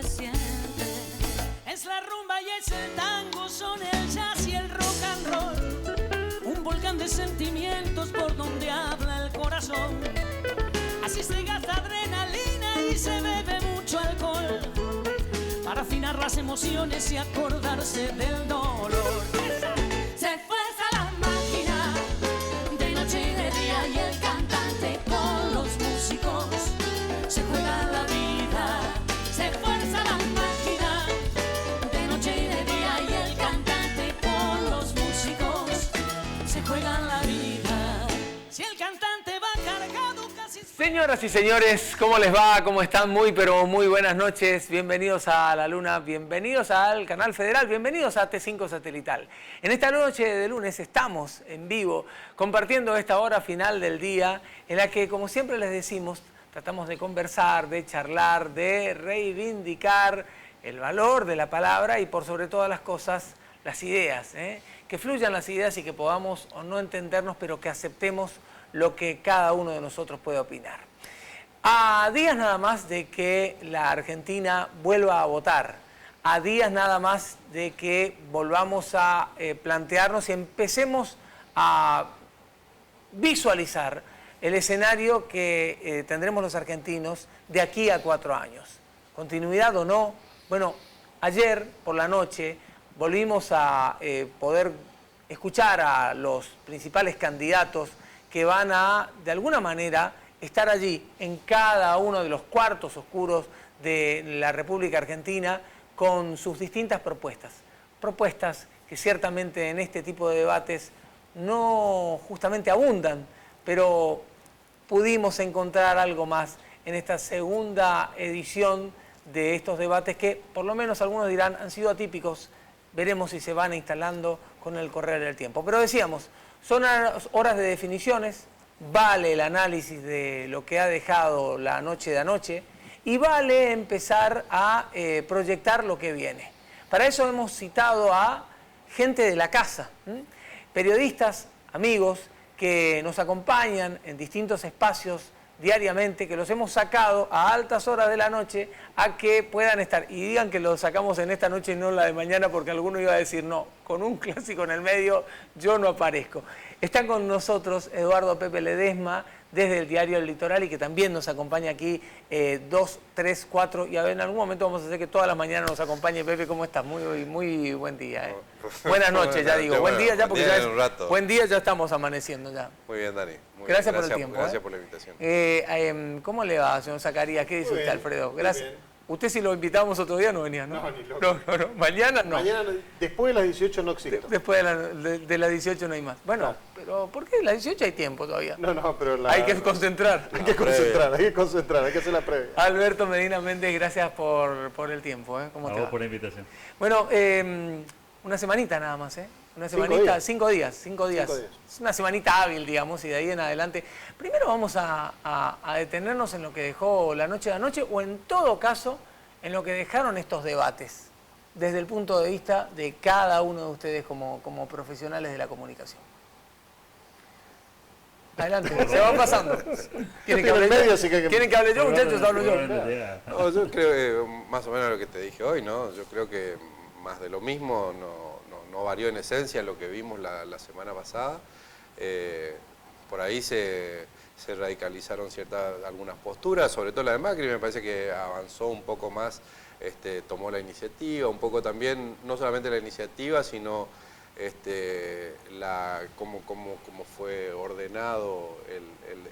se siente. Es la rumba y es el tango, son el jazz y el rock and roll. Un volcán de sentimientos por donde habla el corazón. Así se gasta adrenalina y se bebe mucho alcohol para afinar las emociones y acordarse del dolor. Se fuerza la máquina de noche y de día y el cantante con los músicos se juega la vida. Se fuerza la máquina de noche y de día y el cantante con los músicos se juega la vida. Si el cantante va cargado casi... Señoras y señores, ¿cómo les va? ¿Cómo están? Muy, pero muy buenas noches. Bienvenidos a La Luna, bienvenidos al Canal Federal, bienvenidos a T5 Satelital. En esta noche de lunes estamos en vivo compartiendo esta hora final del día en la que, como siempre les decimos, tratamos de conversar, de charlar, de reivindicar el valor de la palabra y por sobre todas las cosas, las ideas. Que fluyan las ideas y que podamos o no entendernos, pero que aceptemos lo que cada uno de nosotros puede opinar. A días nada más de que la Argentina vuelva a votar, a días nada más de que volvamos a plantearnos y empecemos a visualizar el escenario que tendremos los argentinos de aquí a 4 años. ¿Continuidad o no? Bueno, ayer por la noche volvimos a poder escuchar a los principales candidatos que van a, de alguna manera, estar allí en cada uno de los cuartos oscuros de la República Argentina con sus distintas propuestas. Propuestas que ciertamente en este tipo de debates no justamente abundan, pero pudimos encontrar algo más en esta segunda edición de estos debates que, por lo menos algunos dirán, han sido atípicos. Veremos si se van instalando con el correr del tiempo. Pero decíamos, son horas de definiciones, vale el análisis de lo que ha dejado la noche de anoche y vale empezar a proyectar lo que viene. Para eso hemos citado a gente de la casa, periodistas, amigos, que nos acompañan en distintos espacios diariamente, que los hemos sacado a altas horas de la noche a que puedan estar. Y digan que los sacamos en esta noche y no en la de mañana, porque alguno iba a decir, no, con un clásico en el medio yo no aparezco. Están con nosotros Eduardo Pepe Ledesma, desde el diario El Litoral, y que también nos acompaña aquí 2, 3, 4, y a ver, en algún momento vamos a hacer que todas las mañanas nos acompañe. Pepe, ¿cómo estás? Muy buen día. Buenas noches, ya digo. Buen día ya, porque ya es, buen día, ya estamos amaneciendo ya. Muy bien, Dani. Gracias por el tiempo. Gracias por la invitación. ¿Cómo le va, señor Zacarías? ¿Qué dice usted, Alfredo? Gracias. Usted, si lo invitamos otro día, no venía, ¿no? No, ni loco. No. Mañana no. Mañana, después de las 18 no existo. Después de las 18 no hay más. Bueno, claro. Pero ¿por qué? Las 18 hay tiempo todavía. No, pero hay que concentrar. Hay que concentrar, hay que hacer la previa. Alberto Medina Méndez, gracias por el tiempo. ¿Cómo te va? Por la invitación. Bueno, una semanita nada más, Una semanita, 5 días. Es una semanita hábil, digamos, y de ahí en adelante. Primero vamos a detenernos en lo que dejó la noche de anoche, o en todo caso, en lo que dejaron estos debates, desde el punto de vista de cada uno de ustedes como profesionales de la comunicación. Adelante, se van pasando. ¿Quieren que hable yo, muchachos? Hablo yo. No, yo creo más o menos lo que te dije hoy, ¿no? Yo creo que más de lo mismo no varió en esencia lo que vimos la semana pasada. Por ahí se radicalizaron algunas posturas, sobre todo la de Macri. Me parece que avanzó un poco más, tomó la iniciativa, un poco también, no solamente la iniciativa, sino cómo fue ordenado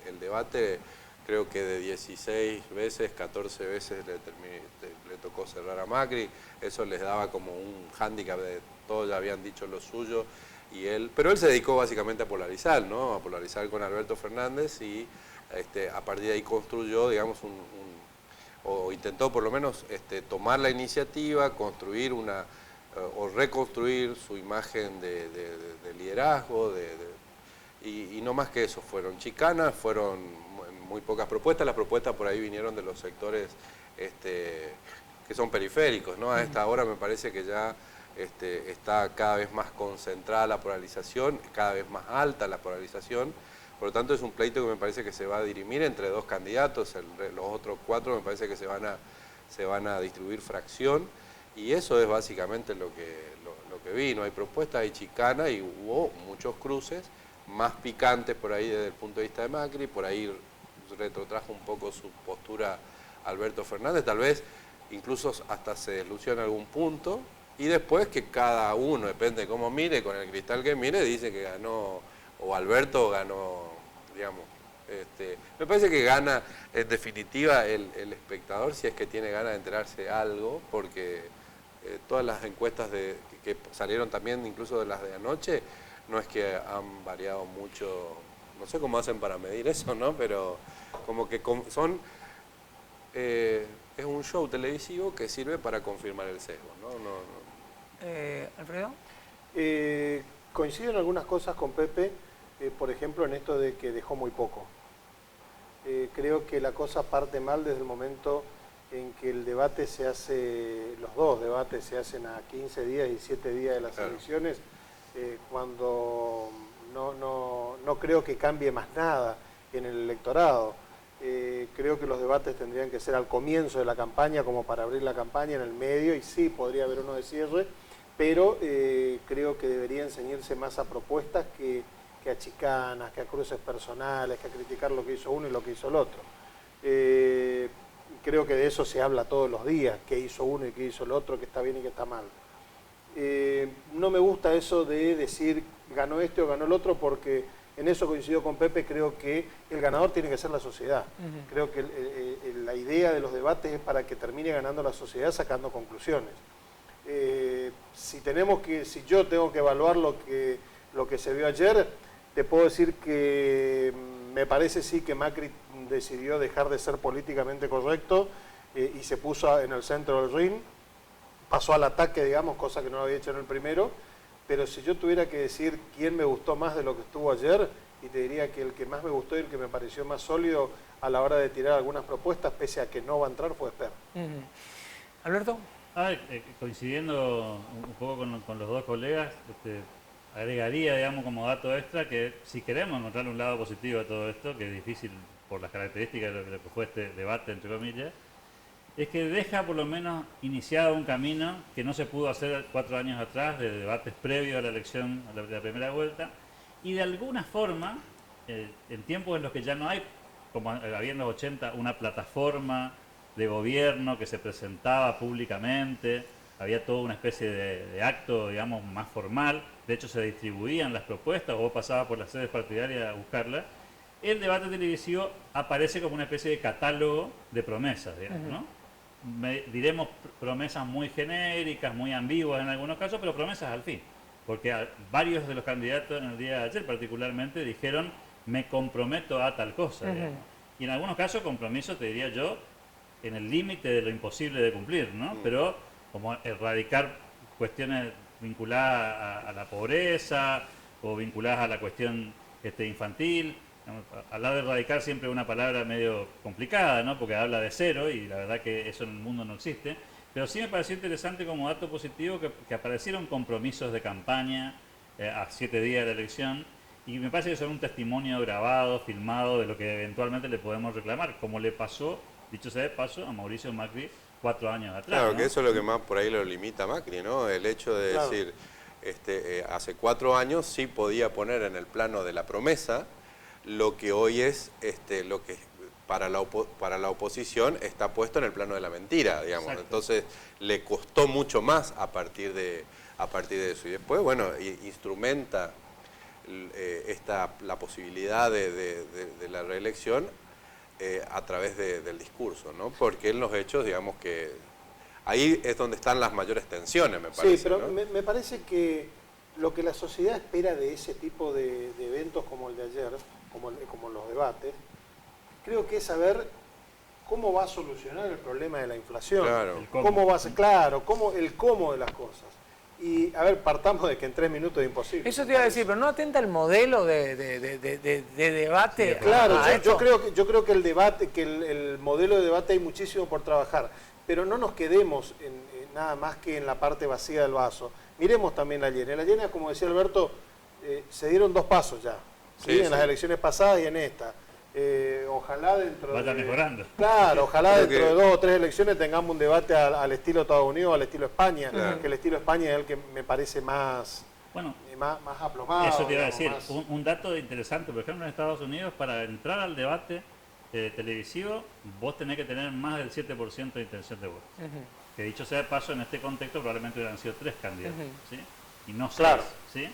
el debate. Creo que de 16 veces, 14 veces le tocó cerrar a Macri. Eso les daba como un hándicap de todos ya habían dicho lo suyo. Pero él se dedicó básicamente a polarizar, ¿no? A polarizar con Alberto Fernández y a partir de ahí construyó, digamos, o intentó por lo menos tomar la iniciativa, construir o reconstruir su imagen de liderazgo, y no más que eso. Fueron chicanas, fueron muy pocas propuestas. Las propuestas por ahí vinieron de los sectores que son periféricos, ¿no? A esta hora me parece que ya está cada vez más concentrada la polarización, cada vez más alta la polarización. Por lo tanto, es un pleito que me parece que se va a dirimir entre dos candidatos. Los otros 4 me parece que se van se van a distribuir fracción, y eso es básicamente lo que vi. No hay propuesta, hay chicana, y hubo muchos cruces, más picantes por ahí desde el punto de vista de Macri, por ahí retrotrajo un poco su postura Alberto Fernández, tal vez incluso hasta se deslució en algún punto, y después que cada uno, depende de cómo mire, con el cristal que mire, dice que ganó, o Alberto ganó, digamos. Me parece que gana en definitiva el espectador, si es que tiene ganas de enterarse de algo, porque todas las encuestas que salieron también, incluso de las de anoche, no es que han variado mucho, no sé cómo hacen para medir eso, ¿no? Pero como que son... es un show televisivo que sirve para confirmar el sesgo, ¿no? ¿Alfredo? Coincido en algunas cosas con Pepe, por ejemplo en esto de que dejó muy poco. Creo que la cosa parte mal desde el momento en que el debate se hace, los dos debates se hacen a 15 días y 7 días de las elecciones, cuando no creo que cambie más nada en el electorado. Creo que los debates tendrían que ser al comienzo de la campaña, como para abrir la campaña, en el medio, y sí, podría haber uno de cierre, pero creo que deberían ceñirse más a propuestas que a chicanas, que a cruces personales, que a criticar lo que hizo uno y lo que hizo el otro. Creo que de eso se habla todos los días, qué hizo uno y qué hizo el otro, qué está bien y qué está mal. No me gusta eso de decir ganó este o ganó el otro, porque en eso coincido con Pepe, creo que el ganador tiene que ser la sociedad. Creo que la idea de los debates es para que termine ganando la sociedad sacando conclusiones. Si yo tengo que evaluar lo que se vio ayer, te puedo decir que me parece sí que Macri decidió dejar de ser políticamente correcto y se puso en el centro del ring, pasó al ataque, digamos, cosa que no lo había hecho en el primero, pero si yo tuviera que decir quién me gustó más de lo que estuvo ayer, y te diría que el que más me gustó y el que me pareció más sólido a la hora de tirar algunas propuestas, pese a que no va a entrar, fue Esper. ¿Alberto? Coincidiendo un poco con los dos colegas, agregaría, digamos, como dato extra, que si queremos encontrar un lado positivo a todo esto, que es difícil por las características de lo que fue este debate, entre comillas, es que deja por lo menos iniciado un camino que no se pudo hacer 4 años atrás, de debates previos a la elección, a la primera vuelta, y de alguna forma, en tiempos en los que ya no hay, como había en los 80, una plataforma de gobierno que se presentaba públicamente, había toda una especie de acto, digamos, más formal, de hecho se distribuían las propuestas, o pasaba por las sedes partidarias a buscarlas. El debate televisivo aparece como una especie de catálogo de promesas, digamos, ¿no? Diremos promesas muy genéricas, muy ambiguas en algunos casos, pero promesas al fin. Porque varios de los candidatos en el día de ayer particularmente dijeron, me comprometo a tal cosa. Y en algunos casos compromiso, te diría yo, en el límite de lo imposible de cumplir, ¿no? Pero como erradicar cuestiones vinculadas a la pobreza o vinculadas a la cuestión infantil. Hablar de erradicar siempre es una palabra medio complicada, ¿no? Porque habla de cero y la verdad que eso en el mundo no existe. Pero sí me pareció interesante como dato positivo que aparecieron compromisos de campaña a 7 días de la elección, y me parece que son un testimonio grabado, filmado, de lo que eventualmente le podemos reclamar, como le pasó, dicho sea de paso, a Mauricio Macri 4 años atrás. Claro, ¿no? que eso es lo que más por ahí lo limita a Macri, ¿no? El hecho de decir, hace 4 años sí podía poner en el plano de la promesa lo que hoy es lo que para la oposición está puesto en el plano de la mentira, digamos. Exacto. Entonces le costó mucho más a partir de eso. Y después, bueno, instrumenta la posibilidad de la reelección a través del discurso, ¿no? Porque en los hechos, digamos que ahí es donde están las mayores tensiones, me parece. Sí, pero ¿no? me parece que lo que la sociedad espera de ese tipo de eventos como el de ayer, como los debates, creo que es saber cómo va a solucionar el problema de la inflación. Claro. Cómo va a ser, claro, el cómo de las cosas. Y, a ver, partamos de que en 3 minutos es imposible. Eso te iba a decir, pero ¿no atenta el modelo de debate? Sí, claro, yo creo que el debate, que el modelo de debate hay muchísimo por trabajar, pero no nos quedemos en nada más que en la parte vacía del vaso. Miremos también la Llena. En la Llena, como decía Alberto, se dieron 2 pasos ya, ¿sí? En las elecciones pasadas y en esta. Ojalá dentro Vaya de... mejorando. Claro, ojalá Creo dentro de que- 2 o 3 elecciones tengamos un debate al estilo Estados Unidos, al estilo España, Claro. que el estilo España es el que me parece más Bueno, aplomado. eso te iba a digamos, decir. más- Un dato interesante, por ejemplo, en Estados Unidos, para entrar al debate televisivo, vos tenés que tener más del 7% de intención de voto. Que dicho sea de paso, en este contexto probablemente hubieran sido 3 candidatos, ¿sí? Y no 6, Claro. ¿sí?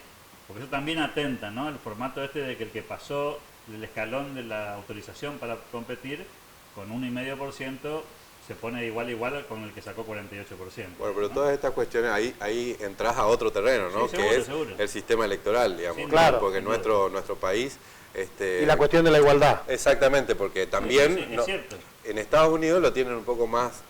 Porque eso también atenta, ¿no? El formato este de que el que pasó del escalón de la autorización para competir con 1,5% se pone igual a igual con el que sacó 48%. Bueno, pero ¿no? todas estas cuestiones, ahí entras a otro terreno, ¿no? Sí, que seguro, es seguro. el sistema electoral, digamos. Sí, ¿no? claro. Porque Sin duda. nuestro país... Y la cuestión de la igualdad. Exactamente, porque también... Sí, es no- cierto. en Estados Unidos lo tienen un poco más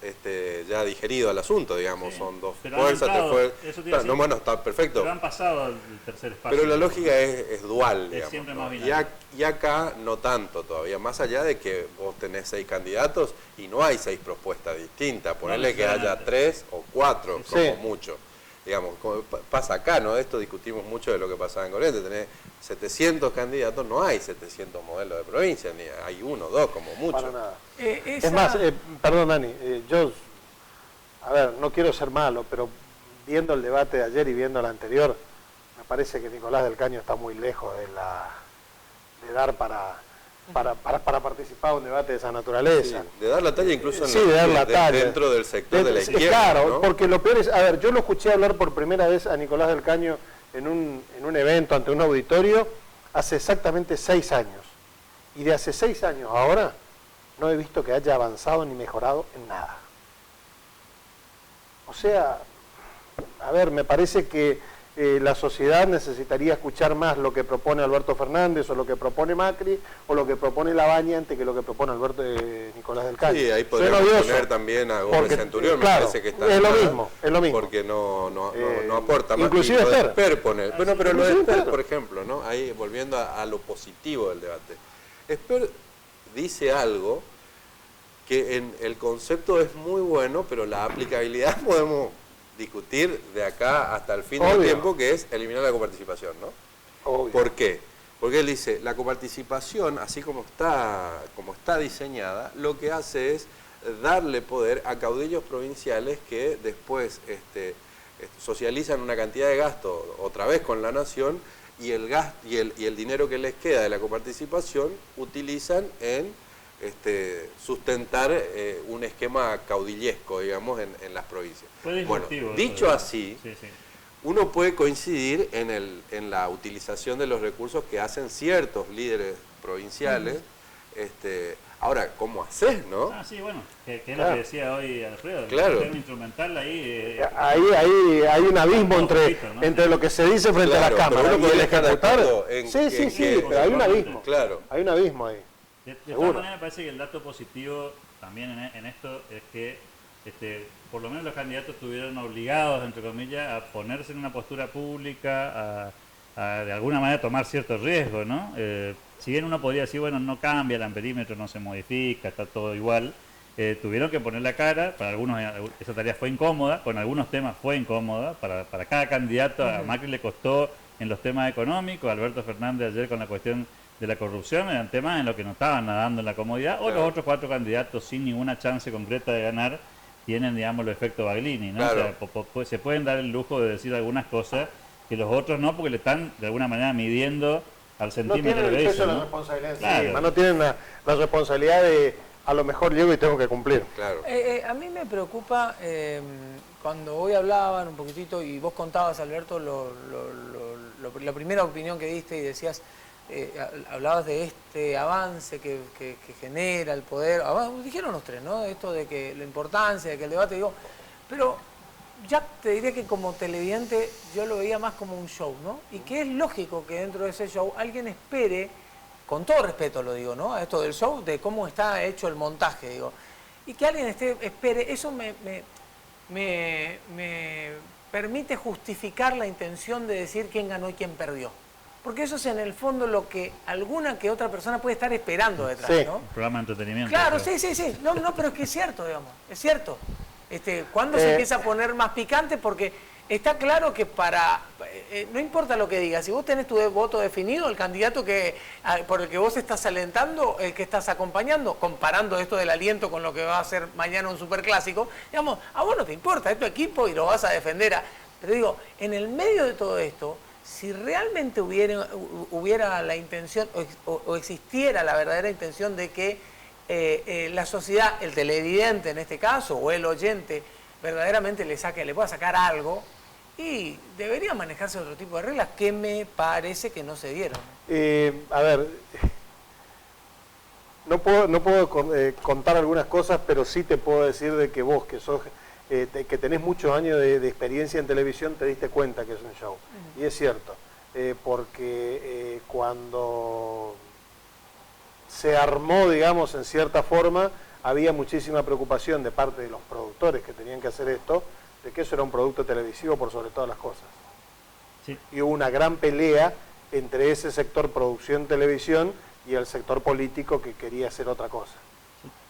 ya digerido al asunto, digamos. Sí. Son dos Pero han fuerzas, entrado, tres fuerzas. eso te iba a Claro, decir. no, bueno, está perfecto. Pero han pasado al tercer espacio. Pero la lógica es dual, digamos. siempre ¿no? más Y, binaria. y acá no tanto todavía, más allá de que vos tenés 6 candidatos y no hay 6 propuestas distintas, ponerle que haya necesariamente. 3 o 4 Sí. como mucho. Digamos, como pasa acá, ¿no? Esto discutimos mucho de lo que pasaba en Corrientes, tenés 700 candidatos, no hay 700 modelos de provincia, ni hay 1 o 2 como mucho. Para nada. Esa- Es más, perdón Dani, yo, a ver, no quiero ser malo, pero viendo el debate de ayer y viendo el anterior, me parece que Nicolás del Caño está muy lejos de dar para participar en un debate de esa Sí, naturaleza. de dar la talla incluso en Sí, de dar la talla. dentro del sector de la Sí, izquierda. claro, ¿no? porque lo peor es, a ver, yo lo escuché hablar por primera vez a Nicolás del Caño en un evento ante un auditorio hace exactamente 6 años. Y de hace 6 años a ahora no he visto que haya avanzado ni mejorado en nada. O sea, a ver, me parece que la sociedad necesitaría escuchar más lo que propone Alberto Fernández o lo que propone Macri o lo que propone Labaña antes que lo que propone Nicolás del Caño. Sí, ahí Soy podríamos odioso, poner también a Gómez porque, Centurión, claro, me parece que está es lo mal, mismo, es lo mismo. porque no aporta más. inclusive Y lo de Esper. Esper pone. Bueno, pero lo de Inclusive Esper, Esper. por ejemplo, ¿no? Ahí volviendo a lo positivo del debate. Esper dice algo que en el concepto es muy bueno, pero la aplicabilidad podemos discutir de acá hasta el fin del Obvio. tiempo, que es eliminar la coparticipación, ¿no? Obvio. ¿Por qué? Porque él dice, la coparticipación, así como está diseñada, lo que hace es darle poder a caudillos provinciales que después socializan una cantidad de gasto otra vez con la nación y el dinero que les queda de la coparticipación utilizan en sustentar un esquema caudillesco, digamos, en las provincias. Fue Bueno, disruptivo eso, dicho ¿verdad? así, Sí, sí. uno puede coincidir en la utilización de los recursos que hacen ciertos líderes provinciales. Ahora, ¿cómo haces, no? Ah, sí, bueno, que es lo Claro. que decía hoy Alfredo. Claro. El tema instrumental ahí... Ahí hay un abismo un entre, poquito, ¿no? entre lo que se dice frente a Claro, la cámara pero uno y el podría estar de ejecutar. acuerdo en Sí, que- pero hay un abismo. Claro. Hay un abismo ahí. De Seguro. todas maneras, me parece que el dato positivo también en esto es que por lo menos los candidatos estuvieron obligados, entre comillas, a ponerse en una postura pública, a de alguna manera tomar cierto riesgo, ¿no? Si bien uno podría decir, bueno, no cambia el amperímetro, no se modifica, está todo igual, tuvieron que poner la cara, para algunos esa tarea fue incómoda, con algunos temas fue incómoda, para cada candidato, a Macri le costó en los temas económicos, a Alberto Fernández ayer con la cuestión de la corrupción, eran temas en los que no estaban nadando en la comodidad, o los otros 4 candidatos sin ninguna chance concreta de ganar tienen, digamos, los efectos Baglini, ¿no? Claro. O sea, se pueden dar el lujo de decir algunas cosas que los otros no, porque le están de alguna manera midiendo al No centímetro tienen el de peso eso, de la ¿no? responsabilidad Claro. encima, no tienen la responsabilidad de a lo mejor llego y tengo que cumplir. Claro. A mí me preocupa cuando hoy hablaban un poquitito y vos contabas, Alberto, la primera opinión que diste y decías, hablabas de este avance que genera el poder, dijeron los tres, ¿no? Esto de que la importancia de que el debate, digo, pero ya te diré que como televidente yo lo veía más como un show, ¿no? Y que es lógico que dentro de ese show alguien espere, con todo respeto lo digo, ¿no? A esto del show, de cómo está hecho el montaje, digo. Y que alguien espere, eso me permite justificar la intención de decir quién ganó y quién perdió. Porque eso es en el fondo lo que alguna que otra persona puede estar esperando detrás, Sí. ¿no? Un programa de entretenimiento. Claro, o sea. sí. No, pero es que es cierto, digamos. Es cierto. ¿Cuándo se empieza a poner más picante? Porque está claro que no importa lo que digas, si vos tenés tu voto definido, el candidato por el que vos estás alentando, el que estás acompañando, comparando esto del aliento con lo que va a ser mañana un superclásico, digamos, a vos no te importa, es tu equipo y lo vas a defender. Pero digo, en el medio de todo esto, si realmente hubiera la intención o existiera la verdadera intención de que la sociedad, el televidente en este caso, o el oyente, verdaderamente le pueda sacar algo, y debería manejarse otro tipo de reglas que me parece que no se dieron. A ver, no puedo contar algunas cosas, pero sí te puedo decir de que vos, que sos que tenés muchos años de experiencia en televisión, te diste cuenta que es un show. Y es cierto, porque cuando se armó, digamos, en cierta forma, había muchísima preocupación de parte de los productores que tenían que hacer esto, de que eso era un producto televisivo por sobre todas las cosas. Sí. Y hubo una gran pelea entre ese sector producción televisión y el sector político que quería hacer otra cosa.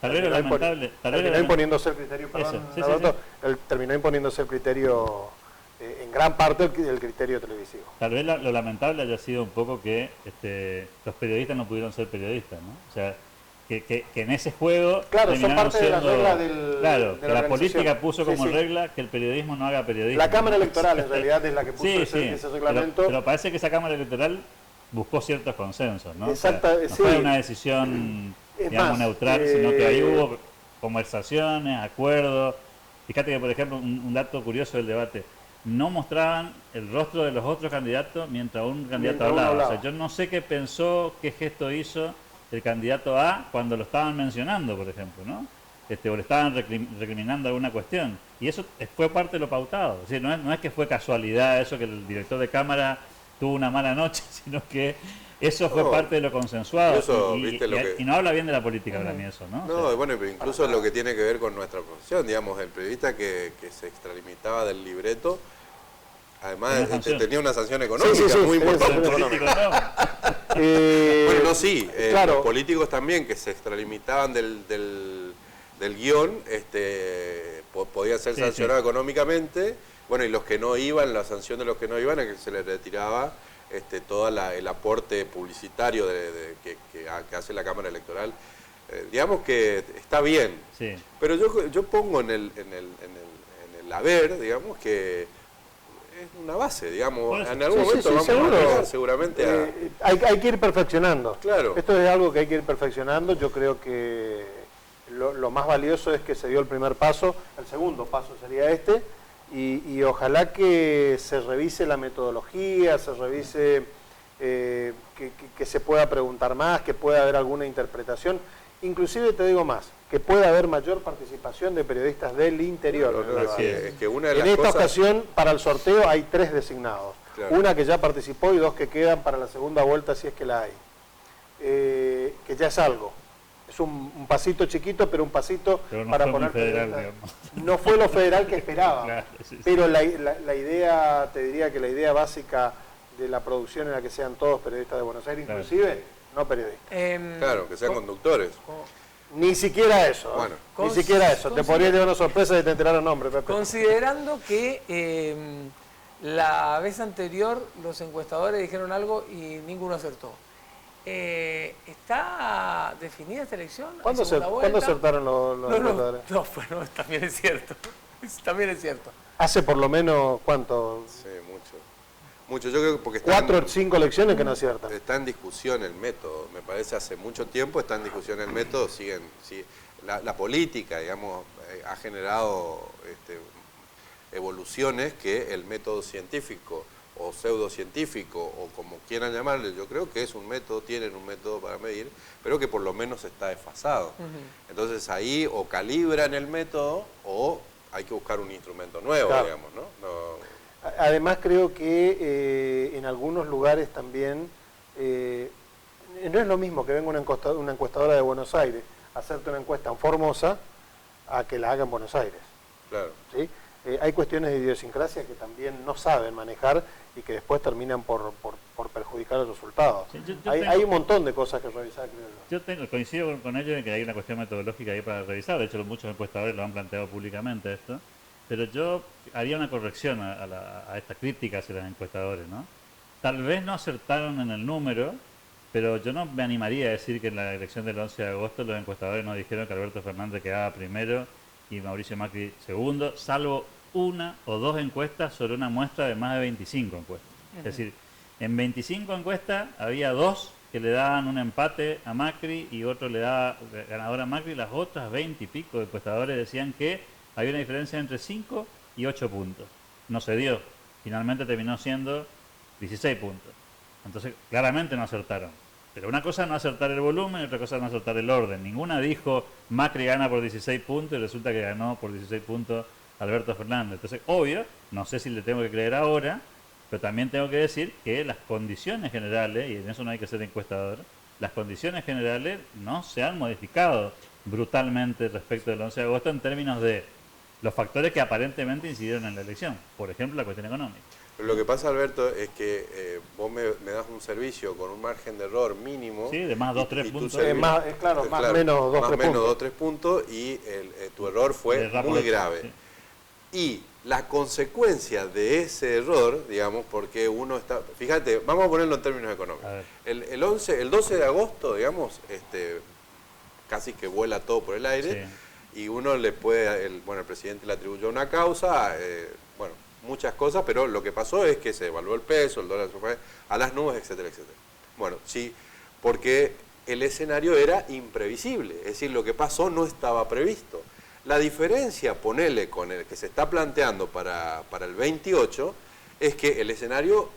Terminó imponiéndose el criterio, terminó imponiéndose el criterio, en gran parte el criterio televisivo. Tal vez lo lamentable haya sido un poco que los periodistas no pudieron ser periodistas, ¿no? O sea, que en ese juego... Claro, son parte de las reglas del... Claro, que la política puso como regla que el periodismo no haga periodismo. La Cámara Electoral en realidad es la que puso ese reglamento. Pero parece que esa Cámara Electoral buscó ciertos consensos, ¿no? Exacto, o sea, no fue una decisión, digamos, neutral, sino que ahí hubo conversaciones, acuerdos. Fíjate que, por ejemplo, un dato curioso del debate, no mostraban el rostro de los otros candidatos mientras un candidato hablaba. O sea, yo no sé qué pensó, qué gesto hizo el candidato A cuando lo estaban mencionando, por ejemplo, ¿no? O le estaban recriminando alguna cuestión. Y eso fue parte de lo pautado. Es decir, no es que fue casualidad eso que el director de cámara tuvo una mala noche, sino que eso fue parte de lo consensuado. Eso, y no habla bien de la política para mí eso, ¿no? No, o sea, bueno, pero incluso lo que tiene que ver con nuestra profesión, digamos, el periodista que se extralimitaba del libreto, además tenía una sanción económica muy importante. Bueno, no, sí, claro. Los políticos también que se extralimitaban del guión podían ser sancionados económicamente. Bueno, y los que no iban, la sanción de los que no iban es que se les retiraba todo el aporte publicitario que hace la Cámara Electoral. Digamos que está bien, pero yo pongo en el haber, digamos, que es una base, digamos, en algún momento vamos a llegar seguramente hay que ir perfeccionando. Claro. Esto es algo que hay que ir perfeccionando. Yo creo que lo más valioso es que se dio el primer paso, el segundo paso sería y ojalá que se revise la metodología, se revise que se pueda preguntar más, que pueda haber alguna interpretación. Inclusive te digo más, que pueda haber mayor participación de periodistas del interior. Es que una de las en esta ocasión, para el sorteo, hay 3 designados. Claro. Una que ya participó y 2 que quedan para la segunda vuelta, si es que la hay. Que ya es algo. Es un pasito chiquito, pero un pasito no para poner... No fue lo federal que esperaba. Claro, pero la idea, te diría que la idea básica de la producción era que sean todos periodistas de Buenos Aires, inclusive no periodistas. Claro, que sean conductores. Ni siquiera eso. Bueno, ni siquiera eso. Te podría llevar una sorpresa de te enteraron nombre, Pepe. Considerando que la vez anterior los encuestadores dijeron algo y ninguno acertó. ¿Está definida esta elección? ¿Cuándo acertaron los encuestadores? No, bueno, también es cierto. También es cierto. Hace por lo menos, ¿cuánto? Sí, mucho. Yo creo que porque 4 o 5 elecciones que no aciertan. Está en discusión el método, me parece hace mucho tiempo está en discusión el método, la política, digamos, ha generado evoluciones que el método científico o pseudocientífico o como quieran llamarle, yo creo que tienen un método para medir, pero que por lo menos está desfasado. Entonces ahí o calibran el método o hay que buscar un instrumento nuevo, digamos, ¿no? Además creo que en algunos lugares también no es lo mismo que venga una encuestadora de Buenos Aires a hacerte una encuesta en Formosa a que la haga en Buenos Aires. Claro. ¿Sí? Hay cuestiones de idiosincrasia que también no saben manejar y que después terminan por perjudicar el resultado. Sí, hay un montón de cosas que revisar, creo yo. Yo coincido con ellos en que hay una cuestión metodológica ahí para revisar. De hecho, muchos encuestadores lo han planteado públicamente esto. pero yo haría una corrección a esta crítica hacia los encuestadores, ¿no? Tal vez no acertaron en el número, pero yo no me animaría a decir que en la elección del 11 de agosto los encuestadores nos dijeron que Alberto Fernández quedaba primero y Mauricio Macri segundo, salvo una o dos encuestas sobre una muestra de más de 25 encuestas. Es decir, en 25 encuestas había dos que le daban un empate a Macri y otro le daba ganador a Macri. Las otras 20 y pico de encuestadores decían que había una diferencia entre 5 y 8 puntos. No se dio. Finalmente terminó siendo 16 puntos. Entonces, claramente no acertaron. Pero una cosa es no acertar el volumen y otra cosa es no acertar el orden. Ninguna dijo Macri gana por 16 puntos y resulta que ganó por 16 puntos Alberto Fernández. Entonces, obvio, no sé si le tengo que creer ahora, pero también tengo que decir que las condiciones generales, y en eso no hay que ser encuestador, las condiciones generales no se han modificado brutalmente respecto del 11 de agosto en términos de los factores que aparentemente incidieron en la elección. Por ejemplo, la cuestión económica. Lo que pasa, Alberto, es que vos me das un servicio con un margen de error mínimo. Sí, de más 2-3 puntos. Más menos 2-3 puntos y tu error fue muy grave. Sí. Y la consecuencia de ese error, digamos, porque uno está... Fíjate, vamos a ponerlo en términos económicos. El 12 de agosto, digamos, casi que vuela todo por el aire, sí. Y uno le puede... el presidente le atribuyó una causa, muchas cosas, pero lo que pasó es que se devaluó el peso, el dólar se fue a las nubes, etcétera, etcétera. Bueno, sí, porque el escenario era imprevisible, es decir, lo que pasó no estaba previsto. La diferencia, ponele, con el que se está planteando para el 28, es que el escenario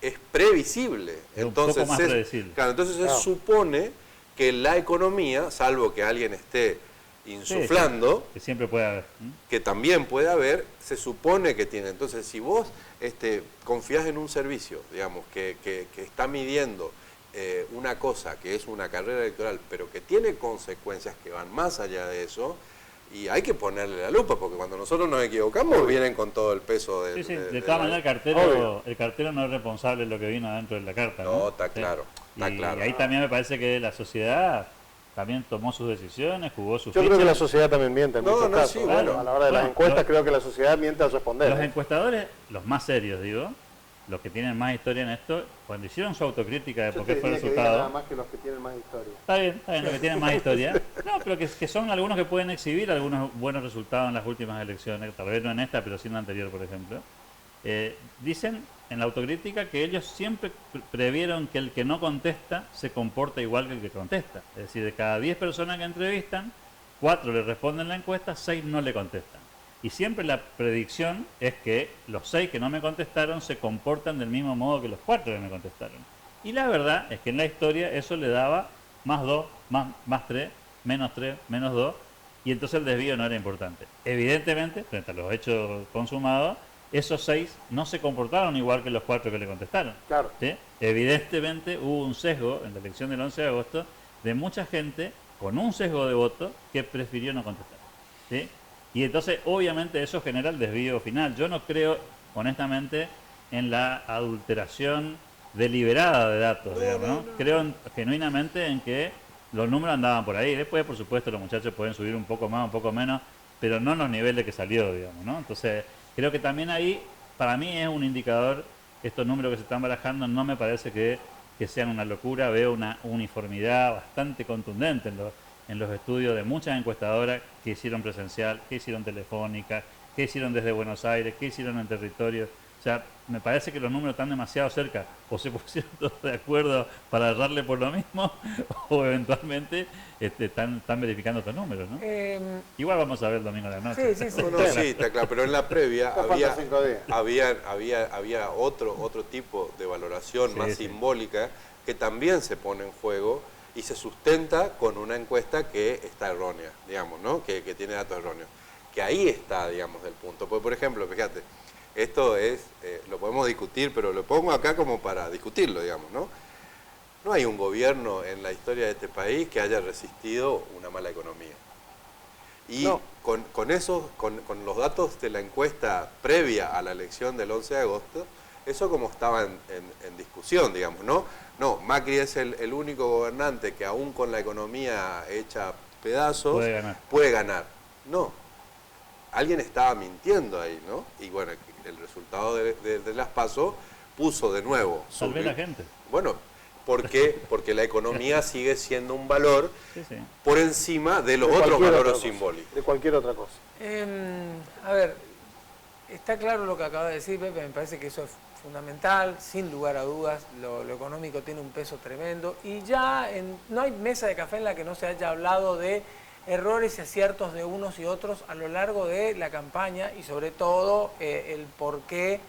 es previsible. Entonces, un poco más predecible. Claro, entonces se supone que la economía, salvo que alguien esté insuflando, sí, que siempre puede haber, que también puede haber, se supone que tiene. Entonces, si vos confías en un servicio, digamos, que está midiendo una cosa que es una carrera electoral, pero que tiene consecuencias que van más allá de eso, y hay que ponerle la lupa, porque cuando nosotros nos equivocamos, vienen con todo el peso de... Sí, de todas maneras, el cartero no es responsable de lo que vino adentro de la carta, ¿no? No, está claro, está claro. Y ahí también me parece que la sociedad también tomó sus decisiones, jugó sus Yo creo que la sociedad también miente en muchos casos. Sí, bueno. A la hora de las encuestas creo que la sociedad miente al responder. Los encuestadores, los más serios, digo, los que tienen más historia en esto, cuando hicieron su autocrítica de por qué fue el resultado... nada más que los que tienen más historia. Está bien, los que tienen más historia. No, pero que son algunos que pueden exhibir algunos buenos resultados en las últimas elecciones, tal vez no en esta, pero sí en la anterior, por ejemplo. Dicen en la autocrítica que ellos siempre previeron que el que no contesta se comporta igual que el que contesta. Es decir, de cada 10 personas que entrevistan, 4 le responden la encuesta, 6 no le contestan. Y siempre la predicción es que los 6 que no me contestaron se comportan del mismo modo que los 4 que me contestaron. Y la verdad es que en la historia eso le daba más 2, más 3, menos 3, menos 2, y entonces el desvío no era importante. Evidentemente, frente a los hechos consumados, esos 6 no se comportaron igual que los 4 que le contestaron. Claro. ¿Sí? Evidentemente hubo un sesgo en la elección del 11 de agosto de mucha gente con un sesgo de voto que prefirió no contestar. ¿Sí? Y entonces, obviamente, eso genera el desvío final. Yo no creo, honestamente, en la adulteración deliberada de datos, digamos, ¿no? Creo genuinamente en que los números andaban por ahí. Después, por supuesto, los muchachos pueden subir un poco más, un poco menos, pero no en los niveles que salió, digamos, ¿no? Entonces, creo que también ahí, para mí es un indicador, estos números que se están barajando no me parece que sean una locura. Veo una uniformidad bastante contundente en los estudios de muchas encuestadoras que hicieron presencial, que hicieron telefónica, que hicieron desde Buenos Aires, que hicieron en territorio. O sea, me parece que los números están demasiado cerca. O se pusieron todos de acuerdo para darle por lo mismo, o eventualmente están verificando estos números, ¿no? Igual vamos a ver el domingo de la noche. Sí, Sí, está claro, pero en la previa había otro tipo de valoración más simbólica que también se pone en juego y se sustenta con una encuesta que está errónea, digamos, ¿no? Que tiene datos erróneos. Que ahí está, digamos, el punto. Pues, por ejemplo, fíjate, esto es, lo podemos discutir, pero lo pongo acá como para discutirlo, digamos, ¿no? No hay un gobierno en la historia de este país que haya resistido una mala economía. Y no. con los datos de la encuesta previa a la elección del 11 de agosto, eso como estaba en discusión, digamos, ¿no? No, Macri es el único gobernante que aún con la economía hecha pedazos puede ganar. No. alguien estaba mintiendo ahí, ¿no? Y bueno, el resultado de las PASO puso de nuevo. Salvé la gente. Bueno, ¿por qué? Porque la economía sigue siendo un valor por encima de los otros valores simbólicos. De cualquier otra cosa. A ver, está claro lo que acaba de decir Pepe, me parece que eso es fundamental, sin lugar a dudas, lo económico tiene un peso tremendo y ya no hay mesa de café en la que no se haya hablado de errores y aciertos de unos y otros a lo largo de la campaña y sobre todo el por qué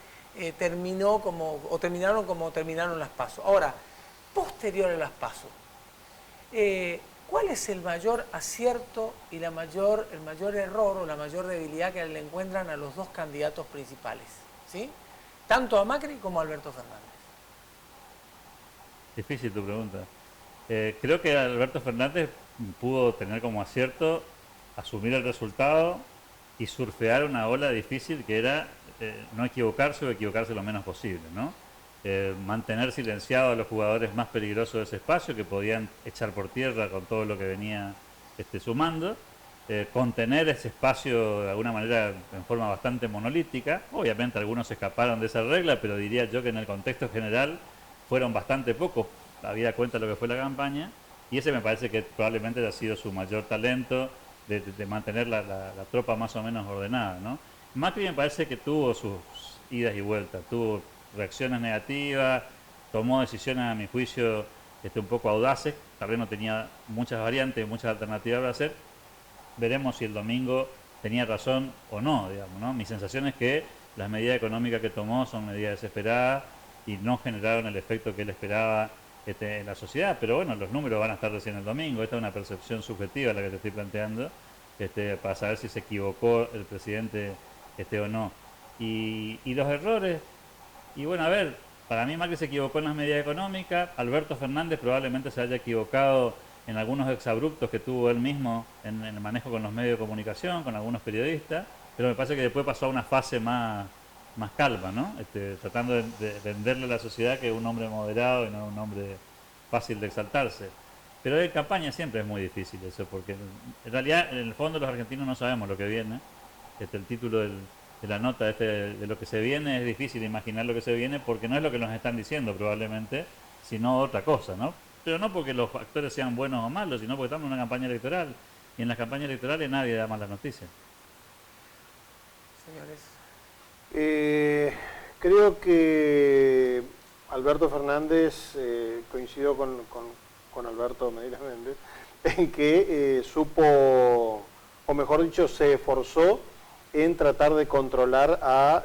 terminaron como terminaron las PASO. Ahora, posterior a las PASO, ¿cuál es el mayor acierto y el mayor error o la mayor debilidad que le encuentran a los dos candidatos principales? ¿Sí? Tanto a Macri como a Alberto Fernández. Difícil tu pregunta. Creo que Alberto Fernández pudo tener como acierto asumir el resultado y surfear una ola difícil que era no equivocarse o equivocarse lo menos posible, ¿no? Mantener silenciados a los jugadores más peligrosos de ese espacio que podían echar por tierra con todo lo que venía sumando. Contener ese espacio de alguna manera en forma bastante monolítica. Obviamente algunos escaparon de esa regla, pero diría yo que en el contexto general fueron bastante pocos, habida cuenta de lo que fue la campaña, y ese me parece que probablemente haya sido su mayor talento de mantener la tropa más o menos ordenada, ¿no? Macri me parece que tuvo sus idas y vueltas, tuvo reacciones negativas, tomó decisiones a mi juicio un poco audaces, tal vez no tenía muchas variantes, muchas alternativas para hacer. Veremos si el domingo tenía razón o no, digamos, ¿no? Mi sensación es que las medidas económicas que tomó son medidas desesperadas y no generaron el efecto que él esperaba en la sociedad, pero bueno, los números van a estar recién el domingo. Esta es una percepción subjetiva la que te estoy planteando, para saber si se equivocó el presidente o no. Y los errores, y bueno, a ver, para mí Macri se equivocó en las medidas económicas, Alberto Fernández probablemente se haya equivocado en algunos exabruptos que tuvo él mismo en el manejo con los medios de comunicación, con algunos periodistas, pero me parece que después pasó a una fase más calma, ¿no? Tratando de venderle a la sociedad que es un hombre moderado y no un hombre fácil de exaltarse. Pero en campaña siempre es muy difícil eso, porque en realidad en el fondo los argentinos no sabemos lo que viene. El título de la nota de lo que se viene es difícil imaginar lo que se viene porque no es lo que nos están diciendo probablemente, sino otra cosa, ¿no? Pero no porque los actores sean buenos o malos, sino porque estamos en una campaña electoral. Y en las campañas electorales nadie da malas noticias. Señores. Creo que Alberto Fernández, coincidió con Alberto Medina Méndez, en que supo, o mejor dicho, se esforzó en tratar de controlar a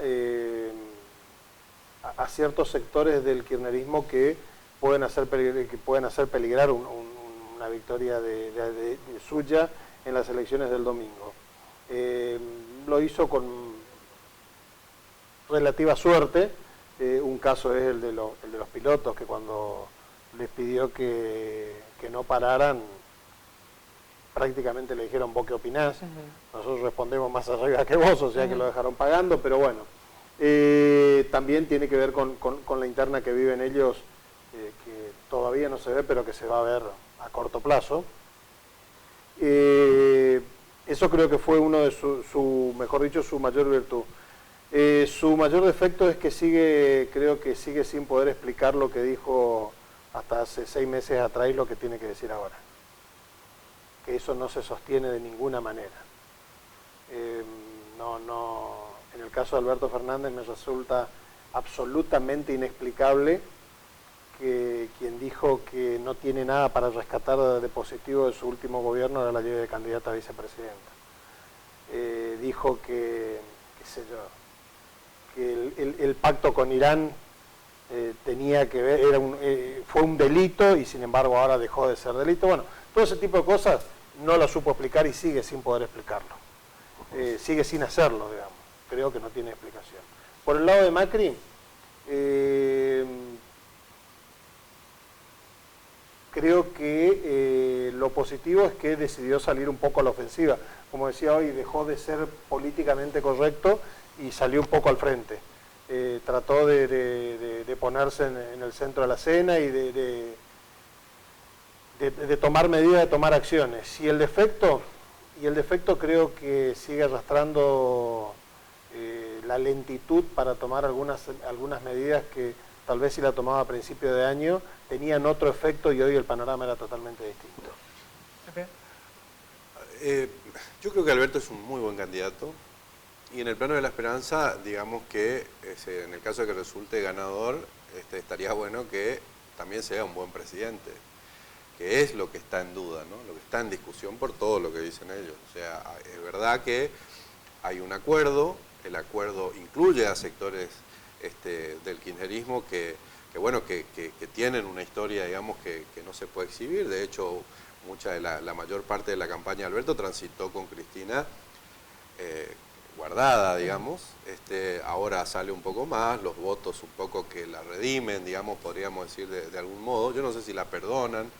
ciertos sectores del kirchnerismo que pueden hacer peligrar una victoria de suya en las elecciones del domingo. Lo hizo con relativa suerte. Un caso es el de los pilotos, que cuando les pidió que no pararan, prácticamente le dijeron: ¿vos qué opinás? Nosotros respondemos más arriba que vos, o sea que lo dejaron pagando, pero bueno. También tiene que ver con la interna que viven ellos, que todavía no se ve, pero que se va a ver a corto plazo. Eso creo que fue uno de su mayor virtud. Su mayor defecto es que creo que sigue sin poder explicar lo que dijo hasta hace 6 meses atrás y lo que tiene que decir ahora. Que eso no se sostiene de ninguna manera. En el caso de Alberto Fernández me resulta absolutamente inexplicable que quien dijo que no tiene nada para rescatar de positivo de su último gobierno era la ley de candidata a vicepresidenta. Dijo que el pacto con Irán tenía que ver, fue un delito y sin embargo ahora dejó de ser delito. Bueno, todo ese tipo de cosas no lo supo explicar y sigue sin poder explicarlo. Sigue sin hacerlo, digamos. Creo que no tiene explicación. Por el lado de Macri, creo que lo positivo es que decidió salir un poco a la ofensiva. Como decía hoy, dejó de ser políticamente correcto y salió un poco al frente. Trató de ponerse en el centro de la escena y de tomar medidas, de tomar acciones. Y el defecto, Y el defecto creo que sigue arrastrando la lentitud para tomar algunas medidas que tal vez si la tomaba a principio de año tenían otro efecto y hoy el panorama era totalmente distinto. Yo creo que Alberto es un muy buen candidato y en el plano de la esperanza, digamos que en el caso de que resulte ganador, estaría bueno que también sea un buen presidente, que es lo que está en duda, ¿no? Lo que está en discusión por todo lo que dicen ellos. O sea, es verdad que hay un acuerdo, el acuerdo incluye a sectores del kirchnerismo que tienen una historia, digamos, que no se puede exhibir. De hecho, la mayor parte de la campaña de Alberto transitó con Cristina guardada, digamos. Ahora sale un poco más, los votos un poco que la redimen, digamos, podríamos decir de algún modo. Yo no sé si la perdonan.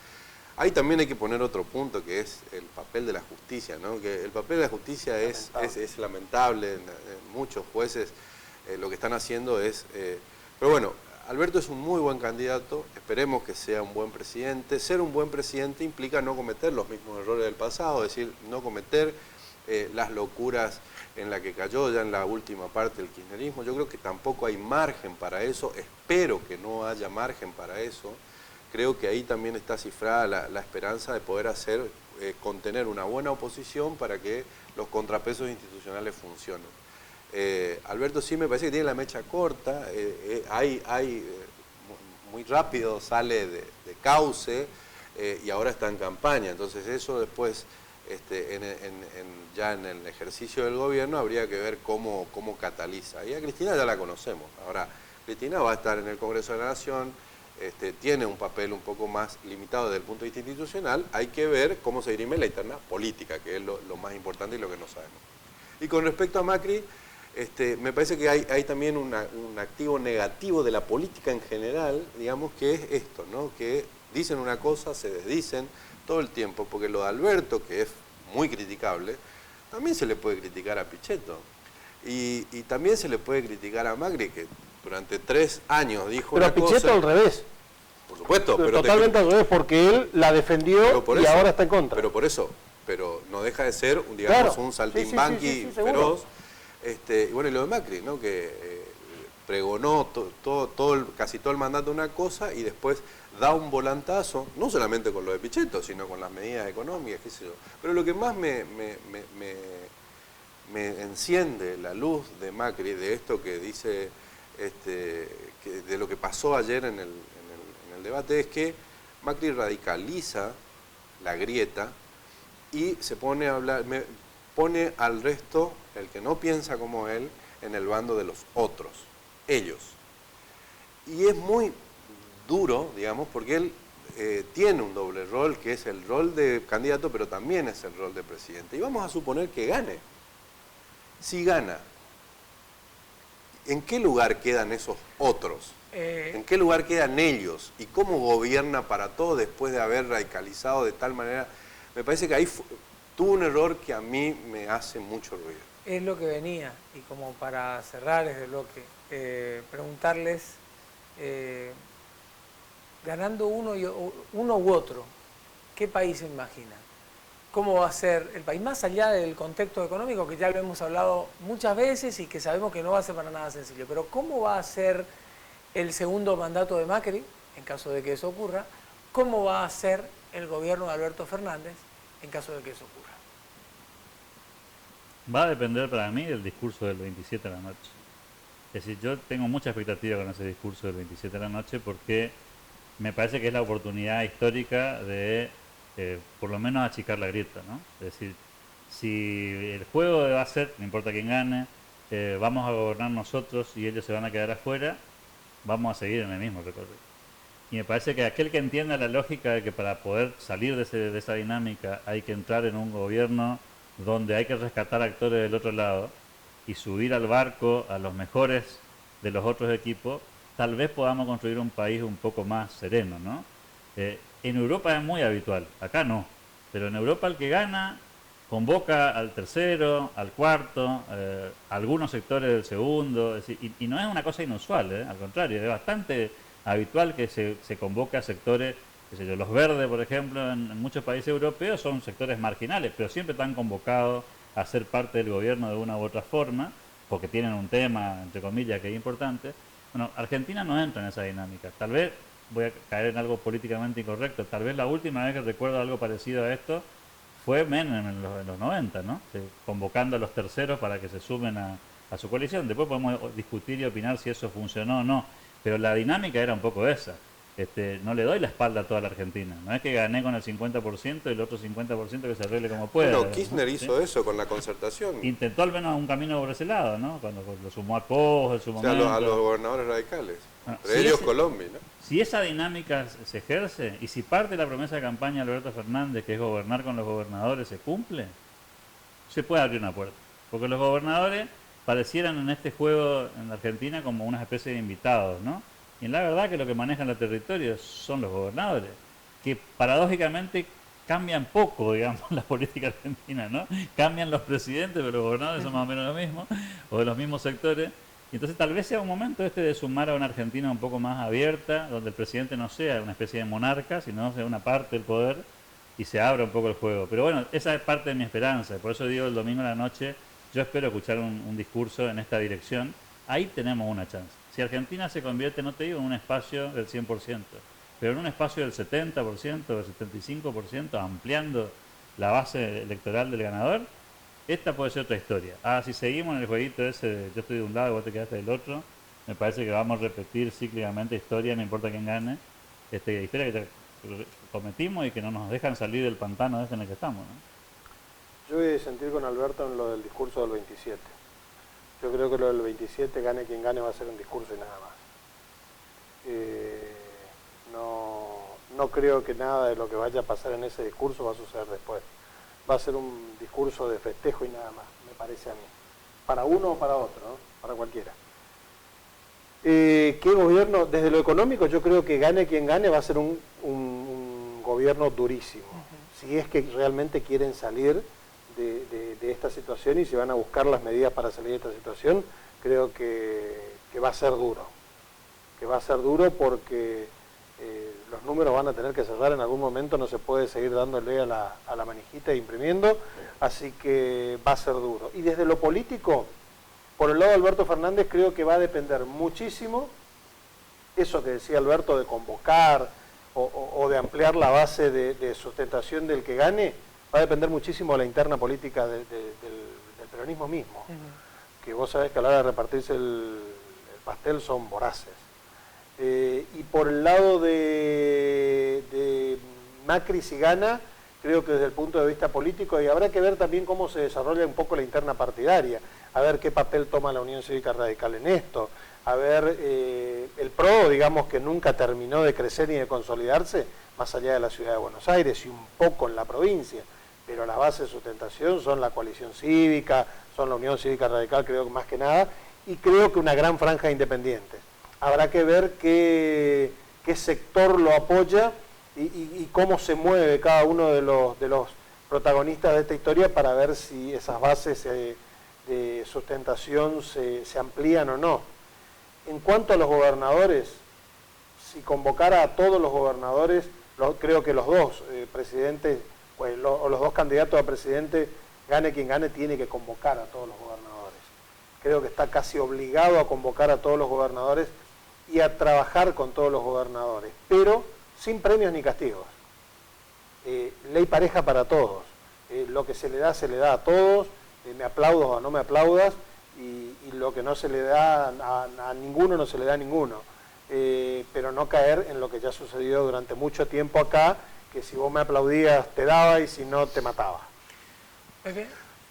Ahí también hay que poner otro punto, que es el papel de la justicia, ¿no? Que el papel de la justicia es lamentable. Muchos jueces lo que están haciendo es... pero bueno, Alberto es un muy buen candidato, esperemos que sea un buen presidente. Ser un buen presidente implica no cometer los mismos errores del pasado, es decir, no cometer las locuras en las que cayó ya en la última parte del kirchnerismo. Yo creo que tampoco hay margen para eso, espero que no haya margen para eso. Creo que ahí también está cifrada la esperanza de poder contener una buena oposición para que los contrapesos institucionales funcionen. Alberto sí me parece que tiene la mecha corta, muy rápido sale de cauce y ahora está en campaña, entonces eso después ya en el ejercicio del gobierno habría que ver cómo cataliza. Y a Cristina ya la conocemos, ahora Cristina va a estar en el Congreso de la Nación, tiene un papel un poco más limitado desde el punto de vista institucional, hay que ver cómo se dirime la interna política, que es lo más importante y lo que no sabemos. Y con respecto a Macri, me parece que hay también un activo negativo de la política en general, digamos, que es esto, ¿no? Que dicen una cosa, se desdicen todo el tiempo, porque lo de Alberto, que es muy criticable, también se le puede criticar a Pichetto. Y también se le puede criticar a Macri, que durante 3 años dijo una cosa... Pero a Pichetto al revés. Por supuesto. Pero totalmente al revés, porque él la defendió y ahora está en contra. Pero no deja de ser, digamos, un saltimbanqui feroz. Y bueno, y lo de Macri, ¿no? Que pregonó casi todo el mandato una cosa y después da un volantazo, no solamente con lo de Pichetto, sino con las medidas económicas, qué sé yo. Pero lo que más me enciende la luz de Macri, de esto que dice, de lo que pasó ayer en el debate, es que Macri radicaliza la grieta y se pone a hablar, pone al resto, el que no piensa como él, en el bando de los otros, ellos. Y es muy duro, digamos, porque él tiene un doble rol, que es el rol de candidato, pero también es el rol de presidente. Y vamos a suponer que gane. Si gana, ¿en qué lugar quedan esos otros? ¿En qué lugar quedan ellos? ¿Y cómo gobierna para todo después de haber radicalizado de tal manera? Me parece que ahí tuvo un error que a mí me hace mucho ruido. Es lo que venía, y como para cerrar este bloque, preguntarles, ganando uno u otro, ¿qué país se imagina? ¿Cómo va a ser el país? Más allá del contexto económico, que ya lo hemos hablado muchas veces y que sabemos que no va a ser para nada sencillo, pero ¿cómo va a ser el segundo mandato de Macri, en caso de que eso ocurra? ¿Cómo va a ser el gobierno de Alberto Fernández, en caso de que eso ocurra? Va a depender para mí del discurso del 27 de la noche. Es decir, yo tengo mucha expectativa con ese discurso del 27 de la noche porque me parece que es la oportunidad histórica de, por lo menos, achicar la grieta, ¿no? Es decir, si el juego va a ser, no importa quién gane, vamos a gobernar nosotros y ellos se van a quedar afuera, vamos a seguir en el mismo recorrido. Y me parece que aquel que entienda la lógica de que para poder salir de esa dinámica hay que entrar en un gobierno donde hay que rescatar actores del otro lado y subir al barco a los mejores de los otros equipos, tal vez podamos construir un país un poco más sereno, ¿no? En Europa es muy habitual, acá no, pero en Europa el que gana convoca al tercero, al cuarto, algunos sectores del segundo, es decir, y no es una cosa inusual, al contrario, es bastante habitual que se convoque a sectores qué sé yo, los verdes, por ejemplo, en muchos países europeos son sectores marginales, pero siempre están convocados a ser parte del gobierno de una u otra forma, porque tienen un tema, entre comillas, que es importante. Bueno, Argentina no entra en esa dinámica. Tal vez, voy a caer en algo políticamente incorrecto, tal vez la última vez que recuerdo algo parecido a esto fue Menem en los 90, ¿no? Convocando a los terceros para que se sumen a su coalición. Después podemos discutir y opinar si eso funcionó o no, pero la dinámica era un poco esa. No le doy la espalda a toda la Argentina. No es que gané con el 50% y el otro 50% que se arregle como pueda. Bueno, Kirchner ¿no? hizo eso con la concertación. Intentó al menos un camino por ese lado, ¿no? Cuando lo sumó a Pos en su momento. A los gobernadores radicales. Bueno, Entre ellos Colombia, ¿no? Si esa dinámica se ejerce y si parte de la promesa de campaña de Alberto Fernández, que es gobernar con los gobernadores, se cumple, se puede abrir una puerta. Porque los gobernadores parecieran en este juego en Argentina como una especie de invitados, ¿no? Y la verdad que lo que manejan los territorios son los gobernadores, que paradójicamente cambian poco, digamos, la política argentina, ¿no? Cambian los presidentes, pero los gobernadores son más o menos lo mismo, o de los mismos sectores. Y entonces tal vez sea un momento de sumar a una Argentina un poco más abierta, donde el presidente no sea una especie de monarca, sino sea una parte del poder y se abra un poco el juego. Pero bueno, esa es parte de mi esperanza, por eso digo el domingo a la noche, yo espero escuchar un discurso en esta dirección, ahí tenemos una chance. Si Argentina se convierte, no te digo en un espacio del 100%, pero en un espacio del 70%, del 75%, ampliando la base electoral del ganador, esta puede ser otra historia. Si seguimos en el jueguito ese de yo estoy de un lado y vos te quedaste del otro, me parece que vamos a repetir cíclicamente historia, no importa quién gane, historia que cometimos y que no nos dejan salir del pantano en el que estamos, ¿no? Yo voy a sentir con Alberto en lo del discurso del 27. Yo creo que lo del 27, gane quien gane, va a ser un discurso y nada más. No creo que nada de lo que vaya a pasar en ese discurso va a suceder después. Va a ser un discurso de festejo y nada más, me parece a mí. Para uno o para otro, ¿no? Para cualquiera. ¿Qué gobierno? Desde lo económico, yo creo que gane quien gane va a ser un gobierno durísimo. Si es que realmente quieren salir de esta situación y si van a buscar las medidas para salir de esta situación, creo que va a ser duro. Que va a ser duro porque los números van a tener que cerrar en algún momento, no se puede seguir dándole a la manijita e imprimiendo, así que va a ser duro. Y desde lo político, por el lado de Alberto Fernández, creo que va a depender muchísimo, eso que decía Alberto, de convocar o de ampliar la base de sustentación del que gane, va a depender muchísimo de la interna política del peronismo mismo. Que vos sabés que a la hora de repartirse el pastel son voraces. Y por el lado de Macri, si gana, creo que desde el punto de vista político, y habrá que ver también cómo se desarrolla un poco la interna partidaria, a ver qué papel toma la Unión Cívica Radical en esto, a ver el PRO, digamos, que nunca terminó de crecer ni de consolidarse, más allá de la ciudad de Buenos Aires y un poco en la provincia, pero la base de sustentación son la coalición cívica, son la Unión Cívica Radical, creo que más que nada, y creo que una gran franja de independientes. Habrá que ver qué sector lo apoya y cómo se mueve cada uno de los protagonistas de esta historia para ver si esas bases de sustentación se amplían o no. En cuanto a los gobernadores, si convocara a todos los gobernadores, creo que los dos presidentes, pues, o los dos candidatos a presidente, gane quien gane, tiene que convocar a todos los gobernadores. Creo que está casi obligado a convocar a todos los gobernadores y a trabajar con todos los gobernadores, pero sin premios ni castigos. Ley pareja para todos. Lo que se le da a todos, me aplaudas o no me aplaudas, y lo que no se le da a ninguno, no se le da a ninguno. Pero no caer en lo que ya sucedió durante mucho tiempo acá, que si vos me aplaudías te daba y si no te mataba.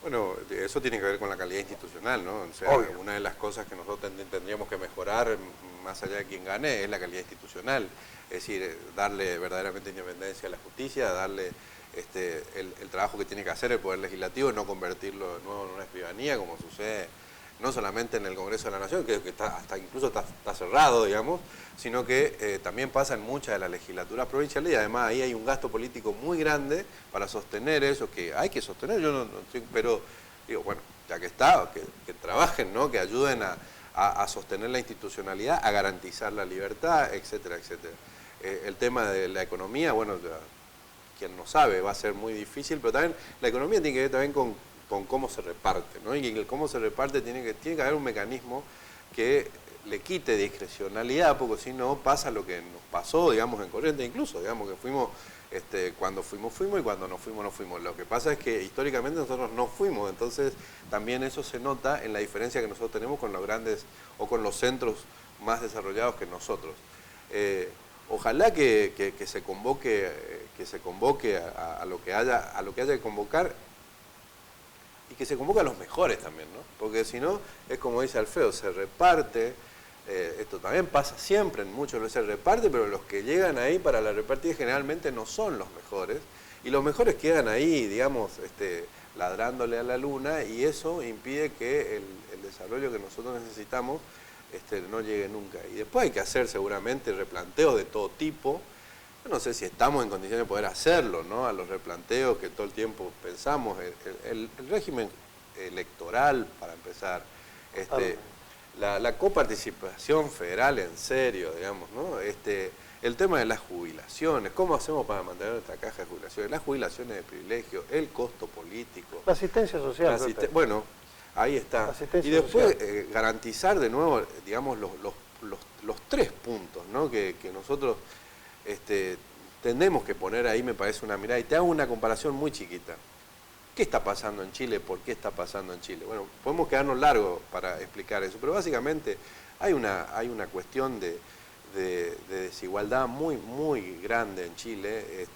Bueno, eso tiene que ver con la calidad institucional, ¿no? O sea, obvio. Una de las cosas que nosotros tendríamos que mejorar, más allá de quien gane, es la calidad institucional. Es decir, darle verdaderamente independencia a la justicia, darle el trabajo que tiene que hacer el Poder Legislativo, no convertirlo de nuevo en una escribanía, como sucede no solamente en el Congreso de la Nación, que incluso está cerrado, digamos, sino que también pasa en muchas de las legislaturas provinciales, y además ahí hay un gasto político muy grande para sostener eso, que hay que sostener, yo no estoy, pero digo, bueno, ya que está, que trabajen, ¿no? Que ayuden a sostener la institucionalidad, a garantizar la libertad, etcétera, etcétera. el tema de la economía, bueno, quien no sabe, va a ser muy difícil, pero también la economía tiene que ver también con cómo se reparte, ¿no? Y el cómo se reparte tiene que haber un mecanismo que le quite discrecionalidad, porque si no pasa lo que nos pasó, digamos, en Corrientes, incluso, digamos, que fuimos, cuando fuimos y cuando no fuimos, no fuimos. Lo que pasa es que históricamente nosotros no fuimos, entonces también eso se nota en la diferencia que nosotros tenemos con los grandes o con los centros más desarrollados que nosotros. Ojalá que se convoque a lo que haya que convocar, y que se convoque a los mejores también, ¿no? Porque si no, es como dice Alfredo, se reparte, esto también pasa siempre, en muchos se reparte, pero los que llegan ahí para la repartida generalmente no son los mejores, y los mejores quedan ahí, digamos, ladrándole a la luna, y eso impide que el desarrollo que nosotros necesitamos no llegue nunca. Y después hay que hacer seguramente replanteos de todo tipo. Yo no sé si estamos en condiciones de poder hacerlo, ¿no? A los replanteos que todo el tiempo pensamos, el régimen electoral, para empezar, la coparticipación federal en serio, digamos, ¿no? El tema de las jubilaciones, ¿cómo hacemos para mantener nuestra caja de jubilaciones? Las jubilaciones de privilegio, el costo político. La asistencia social. Bueno, ahí está. Y después garantizar de nuevo, digamos, los 3 puntos, ¿no? que nosotros tenemos que poner ahí, me parece, una mirada. Y te hago una comparación muy chiquita. ¿Qué está pasando en Chile? ¿Por qué está pasando en Chile? Bueno, podemos quedarnos largos para explicar eso, pero básicamente hay una cuestión de desigualdad muy, muy grande en Chile.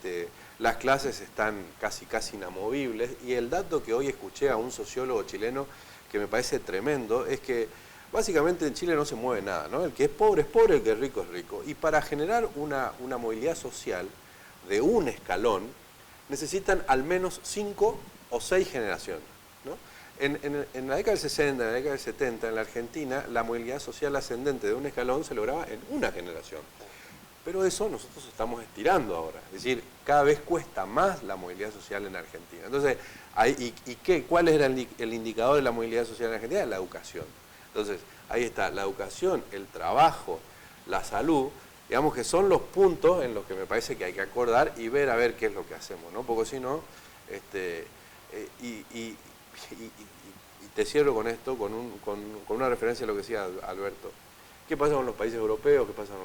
Las clases están casi inamovibles, y el dato que hoy escuché a un sociólogo chileno que me parece tremendo es que básicamente en Chile no se mueve nada, ¿no? El que es pobre, el que es rico. Y para generar una movilidad social de un escalón necesitan al menos 5 o 6 generaciones, ¿no? En la década del 60, en la década del 70, en la Argentina, la movilidad social ascendente de un escalón se lograba en una generación. Pero eso nosotros estamos estirando ahora. Es decir, cada vez cuesta más la movilidad social en Argentina. Entonces, ¿cuál era el indicador de la movilidad social en Argentina? La educación. Entonces, ahí está, la educación, el trabajo, la salud, digamos que son los puntos en los que me parece que hay que acordar y ver a ver qué es lo que hacemos, ¿no? Porque si no, y te cierro con esto, con una referencia a lo que decía Alberto. ¿Qué pasa con los países europeos? ¿Qué pasa con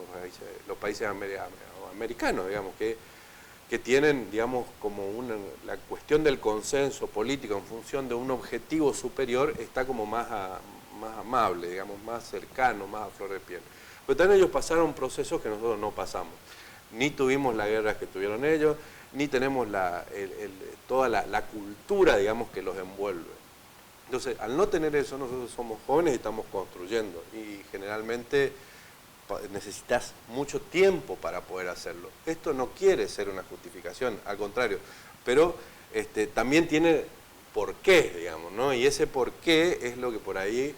los países americanos, digamos, que tienen, digamos, como la cuestión del consenso político en función de un objetivo superior está como más amable, digamos, más cercano, más a flor de piel? Pero también ellos pasaron procesos que nosotros no pasamos. Ni tuvimos la guerra que tuvieron ellos, ni tenemos toda la cultura, digamos, que los envuelve. Entonces, al no tener eso, nosotros somos jóvenes y estamos construyendo. Y generalmente necesitas mucho tiempo para poder hacerlo. Esto no quiere ser una justificación, al contrario. Pero también tiene porqué, digamos, ¿no? Y ese porqué es lo que por ahí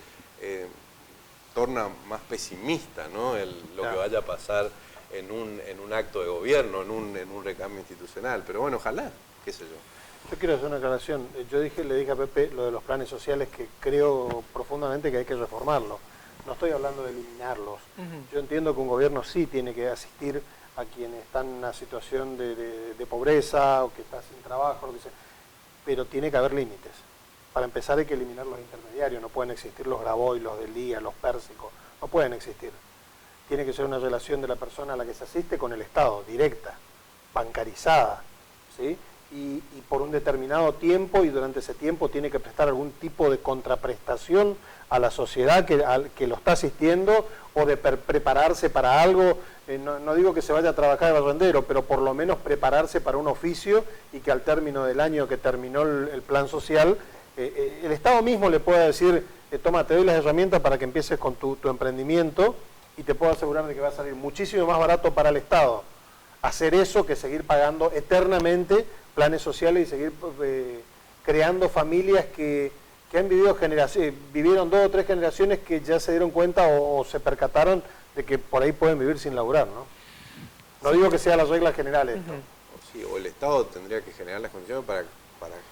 torna más pesimista, ¿no? Lo que vaya a pasar en un acto de gobierno, en un recambio institucional. Pero bueno, ojalá, qué sé yo. Yo quiero hacer una aclaración. Le dije a Pepe lo de los planes sociales, que creo profundamente que hay que reformarlo. No estoy hablando de eliminarlos. Yo entiendo que un gobierno sí tiene que asistir a quienes están en una situación de pobreza o que están sin trabajo, lo que sea, pero tiene que haber límites. Para empezar hay que eliminar los intermediarios, no pueden existir los Grabois, los del Día, los Pérsicos, no pueden existir. Tiene que ser una relación de la persona a la que se asiste con el Estado, directa, bancarizada, ¿sí? Y por un determinado tiempo, y durante ese tiempo tiene que prestar algún tipo de contraprestación a la sociedad que lo está asistiendo, o de prepararse para algo. No digo que se vaya a trabajar de barrendero, pero por lo menos prepararse para un oficio, y que al término del año que terminó el plan social, el Estado mismo le pueda decir, toma, te doy las herramientas para que empieces con tu emprendimiento, y te puedo asegurar de que va a salir muchísimo más barato para el Estado hacer eso que seguir pagando eternamente planes sociales y seguir creando familias que han vivido vivieron 2 o 3 generaciones que ya se dieron cuenta o se percataron de que por ahí pueden vivir sin laburar, ¿no? No digo que sea la regla general esto. Sí, o el Estado tendría que generar las condiciones para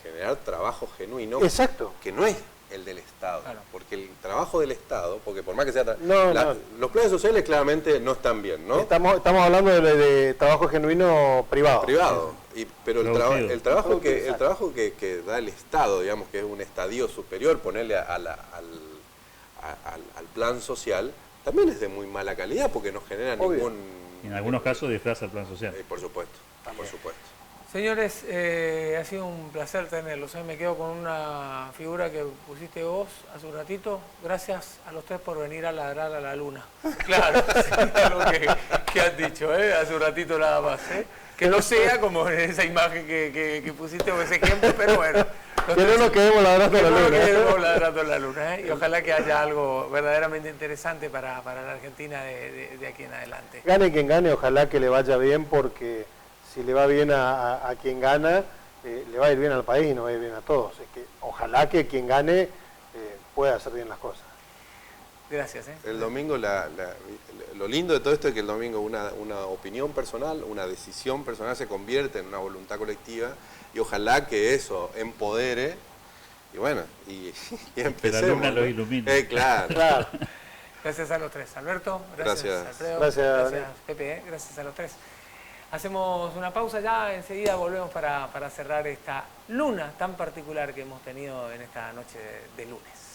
generar trabajo genuino. Exacto. Que no es el del Estado. Claro. Porque el trabajo del Estado, porque por más que sea... No. Los planes sociales claramente no están bien, ¿no? Estamos hablando de trabajo genuino privado. Privado. Pero Productivo. el trabajo que da el Estado, digamos, que es un estadio superior, ponerle al plan social, también es de muy mala calidad porque no genera Obvio. ningún... Y en algunos casos disfraza el plan social. Por supuesto, por supuesto. Señores, ha sido un placer tenerlos. Me quedo con una figura que pusiste vos hace un ratito. Gracias a los tres por venir a ladrar a la luna. Claro, lo que has dicho, hace un ratito nada más. Que no sea como esa imagen que pusiste o ese ejemplo, pero bueno. Que no nos quedemos ladrando a la luna. Que no nos quedemos ladrando a la luna. Y ojalá que haya algo verdaderamente interesante para la Argentina de aquí en adelante. Gane quien gane, ojalá que le vaya bien, porque si le va bien a quien gana, le va a ir bien al país y nos va a ir bien a todos. Es que ojalá que quien gane pueda hacer bien las cosas. Gracias. El domingo, lo lindo de todo esto es que el domingo una opinión personal, una decisión personal se convierte en una voluntad colectiva y ojalá que eso empodere y bueno, y empecemos. Que la luna ¿no? lo ilumine. Claro. Gracias a los tres. Alberto, Gracias. Alfredo, Gracias, Pepe, gracias a los tres. Hacemos una pausa ya, enseguida volvemos para cerrar esta luna tan particular que hemos tenido en esta noche de lunes.